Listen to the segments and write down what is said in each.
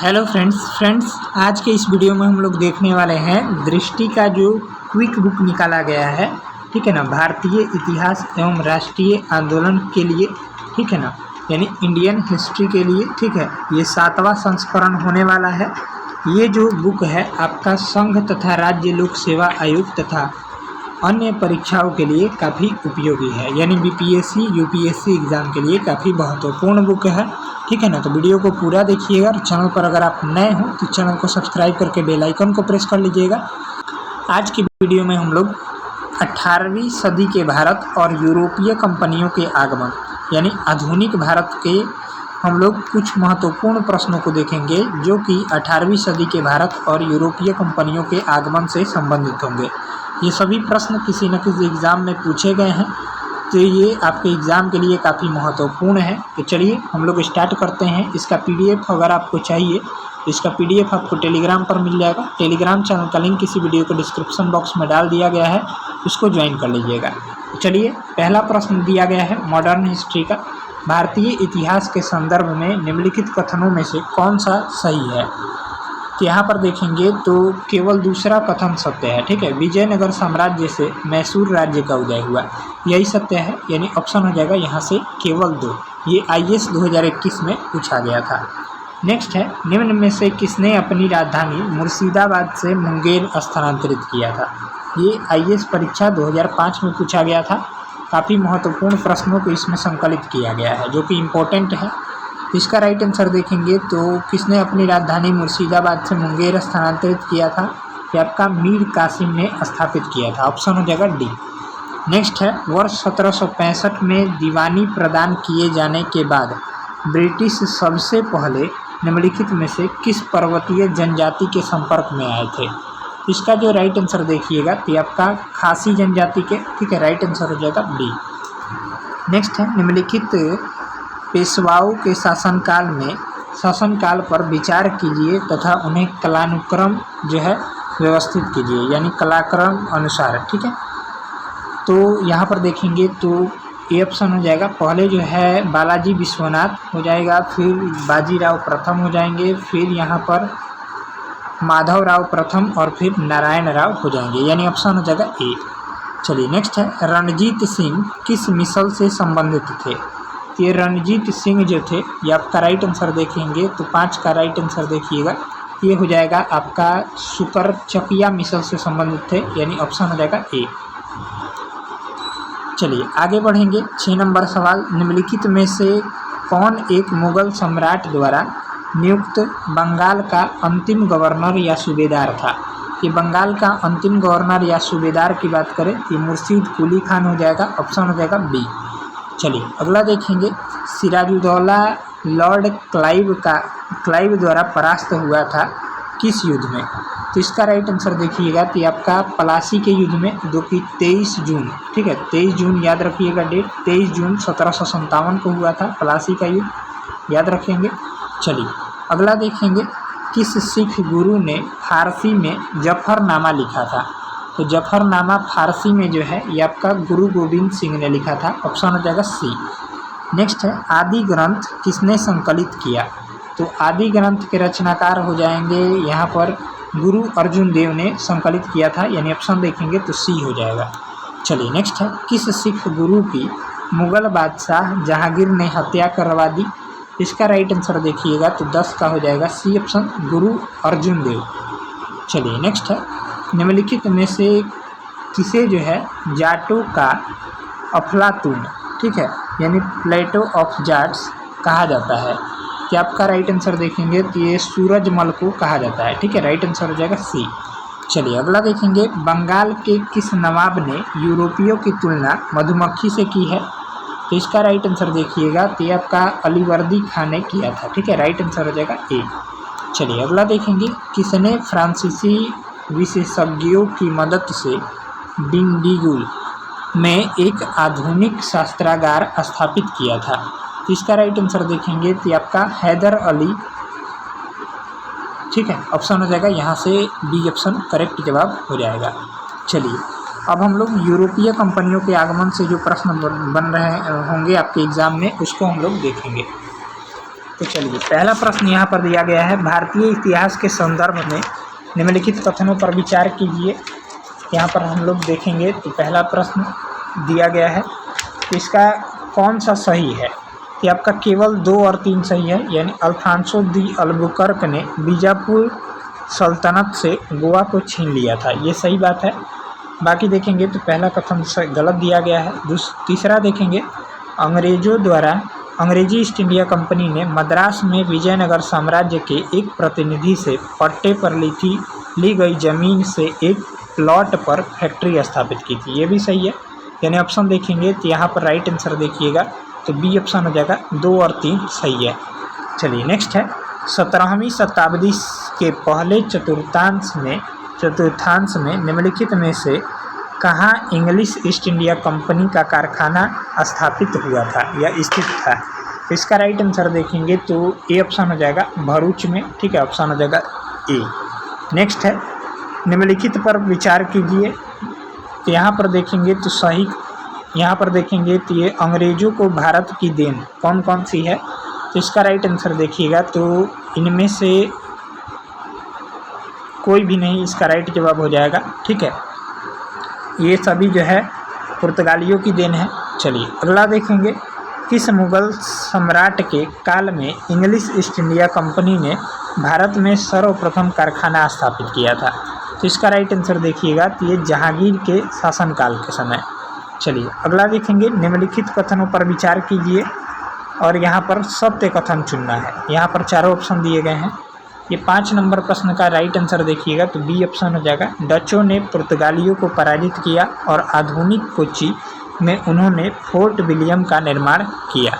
Hello friends आज के इस वीडियो में हम लोग देखने वाले हैं दृष्टि का जो क्विक बुक निकाला गया है, ठीक है ना, भारतीय इतिहास एवं राष्ट्रीय आंदोलन के लिए, ठीक है ना, यानी इंडियन हिस्ट्री के लिए, ठीक है। ये 7वां संस्करण होने वाला है। ये जो बुक है आपका संघ तथा राज्य लोक सेवा आयोग तथा अन्य परीक्षाओं के लिए काफ़ी उपयोगी है, यानी बीपीएससी यूपीएससी एग्ज़ाम के लिए काफ़ी महत्वपूर्ण बुक है, ठीक है ना। तो वीडियो को पूरा देखिएगा और चैनल पर अगर आप नए हो तो चैनल को सब्सक्राइब करके बेल आइकन को प्रेस कर लीजिएगा। आज की वीडियो में हम लोग 18वीं सदी के भारत और यूरोपीय कंपनियों के आगमन यानी आधुनिक भारत के हम लोग कुछ महत्वपूर्ण प्रश्नों को देखेंगे जो कि 18वीं सदी के भारत और यूरोपीय कंपनियों के आगमन से संबंधित होंगे। ये सभी प्रश्न किसी न किसी एग्ज़ाम में पूछे गए हैं, तो ये आपके एग्ज़ाम के लिए काफ़ी महत्वपूर्ण है। तो चलिए हम लोग स्टार्ट करते हैं। इसका पीडीएफ अगर आपको चाहिए, इसका पीडीएफ आपको टेलीग्राम पर मिल जाएगा। टेलीग्राम चैनल का लिंक इसी वीडियो के डिस्क्रिप्शन बॉक्स में डाल दिया गया है, उसको ज्वाइन कर लीजिएगा। तो चलिए पहला प्रश्न दिया गया है मॉडर्न हिस्ट्री का, भारतीय इतिहास के संदर्भ में निम्नलिखित कथनों में से कौन सा सही है। तो यहाँ पर देखेंगे तो केवल दूसरा कथन सत्य है, ठीक है। विजयनगर साम्राज्य से मैसूर राज्य का उदय हुआ, यही सत्य है, यानी ऑप्शन हो जाएगा यहाँ से केवल 2। ये आईएएस 2021 में पूछा गया था। नेक्स्ट है, निम्न में से किसने अपनी राजधानी मुर्शिदाबाद से मुंगेर स्थानांतरित किया था। ये आईएएस परीक्षा 2005 में पूछा गया था। काफ़ी महत्वपूर्ण प्रश्नों को इसमें संकलित किया गया है जो कि इम्पोर्टेंट है। इसका राइट आंसर देखेंगे तो किसने अपनी राजधानी मुर्शिदाबाद से मुंगेर स्थानांतरित किया था, ये आपका मीर कासिम ने स्थापित किया था। ऑप्शन हो जाएगा डी। नेक्स्ट है, वर्ष 1765 में दीवानी प्रदान किए जाने के बाद ब्रिटिश सबसे पहले निम्नलिखित में से किस पर्वतीय जनजाति के संपर्क में आए थे। इसका जो राइट आंसर देखिएगा तो आपका खासी जनजाति के, ठीक है, राइट आंसर हो जाएगा बी। नेक्स्ट है, निम्नलिखित पेशवाओं के शासनकाल पर विचार कीजिए तथा उन्हें कालानुक्रम जो है व्यवस्थित कीजिए, यानी कलाक्रम अनुसार, ठीक है। तो यहाँ पर देखेंगे तो ये ऑप्शन हो जाएगा, पहले जो है बालाजी विश्वनाथ हो जाएगा, फिर बाजीराव प्रथम हो जाएंगे, फिर यहाँ पर माधवराव प्रथम और फिर नारायण राव हो जाएंगे, यानी ऑप्शन हो जाएगा ए। चलिए नेक्स्ट है, रणजीत सिंह किस मिसल से संबंधित थे। ये रणजीत सिंह जो थे, ये आपका राइट आंसर देखेंगे तो 5 का राइट आंसर देखिएगा, ये हो जाएगा आपका सुकरचकिया मिसल से संबंधित थे, यानी ऑप्शन हो जाएगा ए। चलिए आगे बढ़ेंगे। 6 नंबर सवाल, निम्नलिखित में से कौन एक मुगल सम्राट द्वारा नियुक्त बंगाल का अंतिम गवर्नर या सूबेदार था। ये बंगाल का अंतिम गवर्नर या सूबेदार की बात करें तो मुर्शीद कुली खान हो जाएगा, ऑप्शन हो जाएगा बी। चलिए अगला देखेंगे, सिराजुद्दौला लॉर्ड क्लाइव द्वारा परास्त हुआ था किस युद्ध में। तो इसका राइट आंसर देखिएगा तो आपका प्लासी के युद्ध में, जो कि 23 जून, ठीक है, 23 जून याद रखिएगा डेट, 23 जून 1757 को हुआ था प्लासी का युद्ध, याद रखेंगे। चलिए अगला देखेंगे, किस सिख गुरु ने फारसी में जफरनामा लिखा था। तो जफरनामा फारसी में जो है ये आपका गुरु गोविंद सिंह ने लिखा था, ऑप्शन हो जाएगा सी। नेक्स्ट है, आदि ग्रंथ किसने संकलित किया। तो आदि ग्रंथ के रचनाकार हो जाएंगे यहाँ पर गुरु अर्जुन देव ने संकलित किया था, यानी ऑप्शन देखेंगे तो सी हो जाएगा। चलिए नेक्स्ट है, किस सिख गुरु की मुगल बादशाह जहांगीर ने हत्या करवा दी। इसका राइट आंसर देखिएगा तो 10 का हो जाएगा सी ऑप्शन, गुरु अर्जुन देव। चलिए नेक्स्ट है, निम्नलिखित में से किसे जो है जाटों का अफलातून, ठीक है, यानी प्लेटो ऑफ जाट्स कहा जाता है। कि आपका राइट आंसर देखेंगे तो ये सूरजमल को कहा जाता है, ठीक है, राइट आंसर हो जाएगा सी। चलिए अगला देखेंगे, बंगाल के किस नवाब ने यूरोपियों की तुलना मधुमक्खी से की है। तो इसका राइट आंसर देखिएगा तो ये आपका अलीवर्दी खान ने किया था, ठीक है, राइट आंसर हो जाएगा ए। चलिए अगला देखेंगे, किसने फ्रांसीसी विशेषज्ञों की मदद से डिंडीगुल में एक आधुनिक शस्त्रागार स्थापित किया था। तो इसका राइट आंसर देखेंगे तो आपका हैदर अली, ठीक है, ऑप्शन हो जाएगा यहाँ से बी ऑप्शन करेक्ट जवाब हो जाएगा। चलिए अब हम लोग यूरोपीय कंपनियों के आगमन से जो प्रश्न बन रहे होंगे आपके एग्ज़ाम में, उसको हम लोग देखेंगे। तो चलिए पहला प्रश्न यहाँ पर दिया गया है, भारतीय इतिहास के संदर्भ में निम्नलिखित कथनों पर विचार कीजिए। यहाँ पर हम लोग देखेंगे तो पहला प्रश्न दिया गया है, तो इसका कौन सा सही है? कि आपका केवल 2 और 3 सही है, यानी अल्फांसो दी अल्बुकर्क ने बीजापुर सल्तनत से गोवा को छीन लिया था, ये सही बात है। बाकी देखेंगे तो पहला कथन गलत दिया गया है। तीसरा देखेंगे, अंग्रेजों द्वारा अंग्रेजी ईस्ट इंडिया कंपनी ने मद्रास में विजयनगर साम्राज्य के एक प्रतिनिधि से पट्टे पर ली गई जमीन से एक प्लॉट पर फैक्ट्री स्थापित की थी, ये भी सही है। यानी ऑप्शन देखेंगे तो यहाँ पर राइट आंसर देखिएगा तो बी ऑप्शन हो जाएगा, 2 और 3 सही है। चलिए नेक्स्ट है, 17वीं शताब्दी के पहले चतुर्थांश में निम्नलिखित में से कहाँ इंग्लिश ईस्ट इंडिया कंपनी का कारखाना स्थापित हुआ था या स्थित था? तो इसका राइट आंसर देखेंगे तो ए ऑप्शन हो जाएगा, भरूच में। ठीक है, ऑप्शन हो जाएगा ए। नेक्स्ट है, निम्नलिखित पर विचार कीजिए। तो यहाँ पर देखेंगे तो सही, यहाँ पर देखेंगे तो ये अंग्रेजों को भारत की देन कौन कौन सी है? तो इसका राइट आंसर देखिएगा तो इनमें से कोई भी नहीं इसका राइट जवाब हो जाएगा। ठीक है, ये सभी जो है पुर्तगालियों की देन है। चलिए अगला देखेंगे, किस मुगल सम्राट के काल में इंग्लिश ईस्ट इंडिया कंपनी ने भारत में सर्वप्रथम कारखाना स्थापित किया था? तो इसका राइट आंसर देखिएगा तो ये जहांगीर के शासनकाल के समय। चलिए अगला देखेंगे, निम्नलिखित कथनों पर विचार कीजिए और यहाँ पर सत्य कथन चुनना है। यहाँ पर चारों ऑप्शन दिए गए हैं। ये 5 नंबर प्रश्न का राइट आंसर देखिएगा तो बी ऑप्शन हो जाएगा, डचों ने पुर्तगालियों को पराजित किया और आधुनिक कोच्चि में उन्होंने फोर्ट विलियम का निर्माण किया।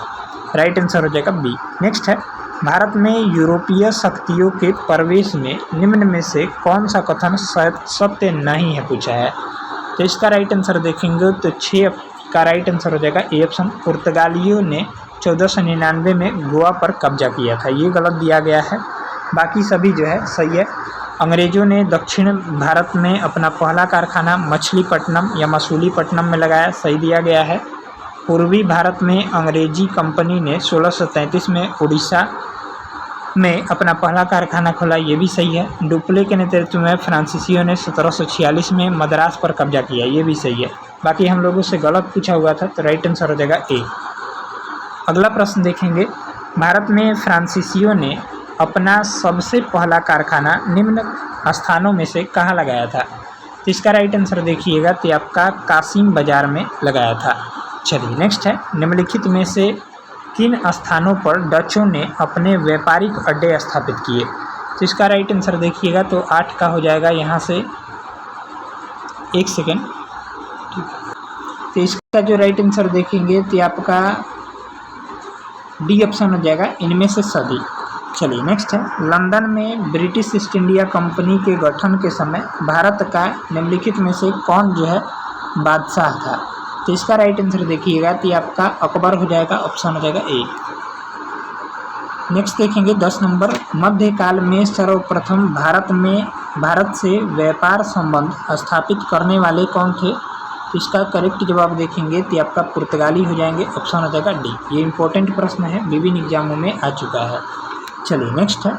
राइट आंसर हो जाएगा बी। नेक्स्ट है, भारत में यूरोपीय शक्तियों के प्रवेश में निम्न में से कौन सा कथन सत्य नहीं है पूछा है? तो इसका राइट आंसर देखेंगे तो 6 का राइट आंसर हो जाएगा ए ऑप्शन, पुर्तगालियों ने 1499 में गोवा पर कब्जा किया था, ये गलत दिया गया है। बाकी सभी जो है सही है। अंग्रेजों ने दक्षिण भारत में अपना पहला कारखाना मछलीपट्टनम या मसूलीपट्टनम में लगाया, सही दिया गया है। पूर्वी भारत में अंग्रेजी कंपनी ने 1633 में उड़ीसा में अपना पहला कारखाना खोला, ये भी सही है। डुप्ले के नेतृत्व में फ्रांसीसियों ने 1746 में मद्रास पर कब्जा किया, ये भी सही है। बाकी हम लोगों से गलत पूछा हुआ था तो राइट आंसर हो जाएगा ए। अगला प्रश्न देखेंगे, भारत में फ्रांसीसियों ने अपना सबसे पहला कारखाना निम्न स्थानों में से कहाँ लगाया था? तो इसका राइट आंसर देखिएगा तो आपका कासिम बाजार में लगाया था। चलिए नेक्स्ट है, निम्नलिखित में से किन स्थानों पर डचों ने अपने व्यापारिक अड्डे स्थापित किए? तो इसका राइट आंसर देखिएगा तो 8 का हो जाएगा। यहाँ से 1 सेकेंड, तो इसका जो राइट आंसर देखेंगे तो आपका डी ऑप्शन हो जाएगा, इनमें से सभी। चलिए नेक्स्ट है, लंदन में ब्रिटिश ईस्ट इंडिया कंपनी के गठन के समय भारत का निम्नलिखित में से कौन जो है बादशाह था? तो इसका राइट आंसर देखिएगा तो आपका अकबर हो जाएगा, ऑप्शन हो जाएगा ए। नेक्स्ट देखेंगे 10 नंबर, मध्यकाल में सर्वप्रथम भारत से व्यापार संबंध स्थापित करने वाले कौन थे? तो इसका करेक्ट जवाब देखेंगे तो आपका पुर्तगाली हो जाएंगे, ऑप्शन हो जाएगा डी। ये इंपॉर्टेंट प्रश्न है, विभिन्न एग्जामों में आ चुका है। चलिए नेक्स्ट है,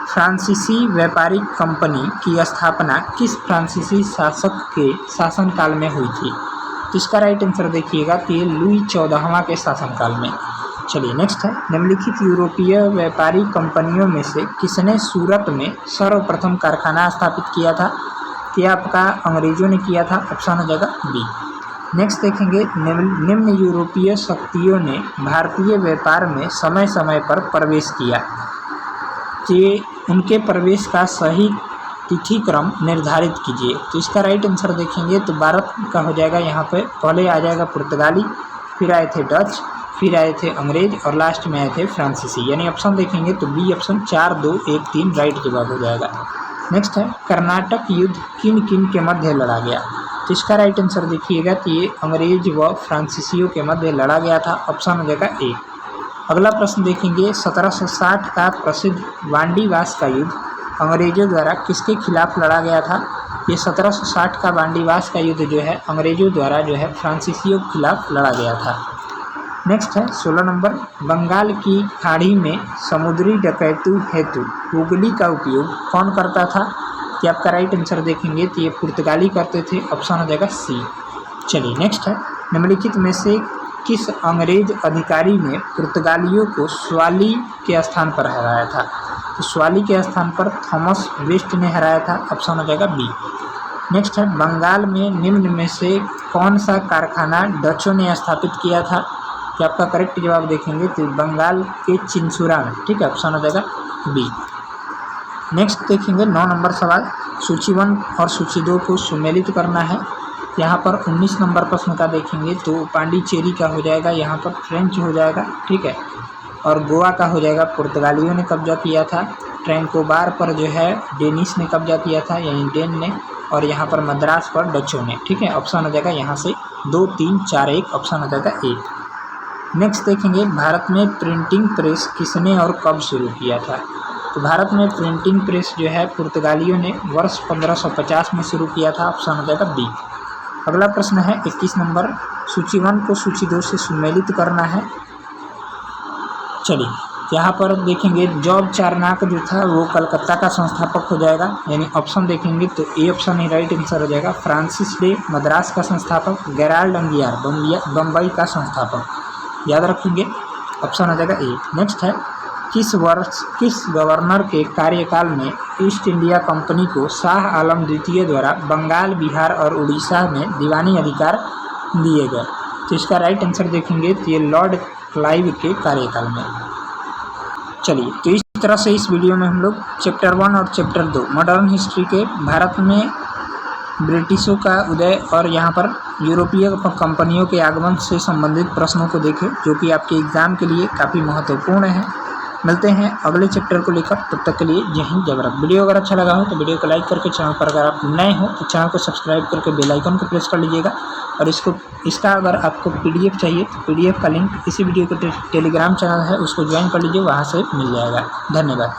फ्रांसीसी व्यापारिक कंपनी की स्थापना किस फ्रांसीसी शासक के शासनकाल में हुई थी? तो इसका राइट आंसर देखिएगा तो ये लुई 14वां के शासनकाल में। चलिए नेक्स्ट है, निम्नलिखित यूरोपीय व्यापारी कंपनियों में से किसने सूरत में सर्वप्रथम कारखाना स्थापित किया था? तो आपका अंग्रेजों ने किया था, ऑप्शन हो जाएगा बी। नेक्स्ट देखेंगे, निम्न यूरोपीय शक्तियों ने भारतीय व्यापार में समय समय पर प्रवेश किया, कि उनके प्रवेश का सही तिथि क्रम निर्धारित कीजिए। तो इसका राइट आंसर देखेंगे तो भारत का हो जाएगा, यहाँ पे पहले आ जाएगा पुर्तगाली, फिर आए थे डच, फिर आए थे अंग्रेज और लास्ट में आए थे फ्रांसीसी। यानी ऑप्शन देखेंगे तो बी ऑप्शन 4, 2, 1, 3 राइट जवाब हो जाएगा। नेक्स्ट है, कर्नाटक युद्ध किन किन के मध्य लड़ा गया? तो इसका राइट आंसर देखिएगा तो ये अंग्रेज व फ्रांसीसियों के मध्य लड़ा गया था, ऑप्शन हो जाएगा ए। अगला प्रश्न देखेंगे, 1760 का प्रसिद्ध वांडीवास का युद्ध अंग्रेजों द्वारा किसके खिलाफ लड़ा गया था? ये 1760 का वांडीवास का युद्ध जो है अंग्रेजों द्वारा जो है फ्रांसीसियों के खिलाफ लड़ा गया था। नेक्स्ट है 16 नंबर, बंगाल की खाड़ी में समुद्री डकैती हेतु हुगली का उपयोग कौन करता था? कि आपका राइट आंसर देखेंगे तो ये पुर्तगाली करते थे, ऑप्शन हो जाएगा सी। चलिए नेक्स्ट है, निम्नलिखित में से किस अंग्रेज अधिकारी ने पुर्तगालियों को स्वाली के स्थान पर हराया था? तो स्वाली के स्थान पर थॉमस वेस्ट ने हराया था, ऑप्शन हो जाएगा बी। नेक्स्ट है, बंगाल में निम्न में से कौन सा कारखाना डचों ने स्थापित किया था? कि आपका करेक्ट जवाब देखेंगे तो बंगाल के चिंसुरा में, ठीक है, ऑप्शन हो जाएगा बी। नेक्स्ट देखेंगे 9 नंबर सवाल, सूची 1 और सूची 2 को सुमेलित करना है। यहाँ पर 19 नंबर प्रश्न का देखेंगे तो पांडिचेरी का हो जाएगा, यहाँ पर फ्रेंच हो जाएगा, ठीक है, और गोवा का हो जाएगा पुर्तगालियों ने कब्जा किया था। ट्रैंकोबार पर जो है डेनिश ने कब्जा किया था, यानी डेन ने, और यहाँ पर मद्रास पर डचों ने, ठीक है, ऑप्शन हो जाएगा यहाँ से 2, 3, 4, 1, ऑप्शन हो जाएगा 1। नेक्स्ट देखेंगे, भारत में प्रिंटिंग प्रेस किसने और कब शुरू किया था? तो भारत में प्रिंटिंग प्रेस जो है पुर्तगालियों ने वर्ष 1550 में शुरू किया था, ऑप्शन हो जाएगा बी। अगला प्रश्न है 21 नंबर, सूची 1 को सूची 2 से सुमेलित करना है। चलिए यहाँ पर देखेंगे जॉर्ज चारनाक जो था वो कलकत्ता का संस्थापक हो जाएगा, यानी ऑप्शन देखेंगे तो A option he right answer हो जाएगा। फ्रांसिस डे मद्रास का संस्थापक, गेराल्ड अंगियार बम्बई का संस्थापक, याद रखेंगे, ऑप्शन हो जाएगा ए। नेक्स्ट है, किस गवर्नर के कार्यकाल में ईस्ट इंडिया कंपनी को शाह आलम द्वितीय द्वारा बंगाल, बिहार और उड़ीसा में दीवानी अधिकार दिए गए? तो इसका राइट आंसर देखेंगे तो ये लॉर्ड क्लाइव के कार्यकाल में। चलिए, तो इस तरह से इस वीडियो में हम लोग चैप्टर 1 और चैप्टर 2 मॉडर्न हिस्ट्री के भारत में ब्रिटिशों का उदय और यहाँ पर यूरोपीय कंपनियों के आगमन से संबंधित प्रश्नों को देखें, जो कि आपके एग्जाम के लिए काफ़ी महत्वपूर्ण है। मिलते हैं अगले चैप्टर को लेकर, तब तक के लिए जय हिंद जय भारत। वीडियो अगर अच्छा लगा हो तो वीडियो को लाइक करके, चैनल पर अगर आप नए हो तो चैनल को सब्सक्राइब करके बेल आइकन को प्रेस कर लीजिएगा। और इसका अगर आपको PDF चाहिए तो PDF का लिंक इसी वीडियो के टेलीग्राम चैनल है, उसको ज्वाइन कर लीजिए, वहाँ से मिल जाएगा। धन्यवाद।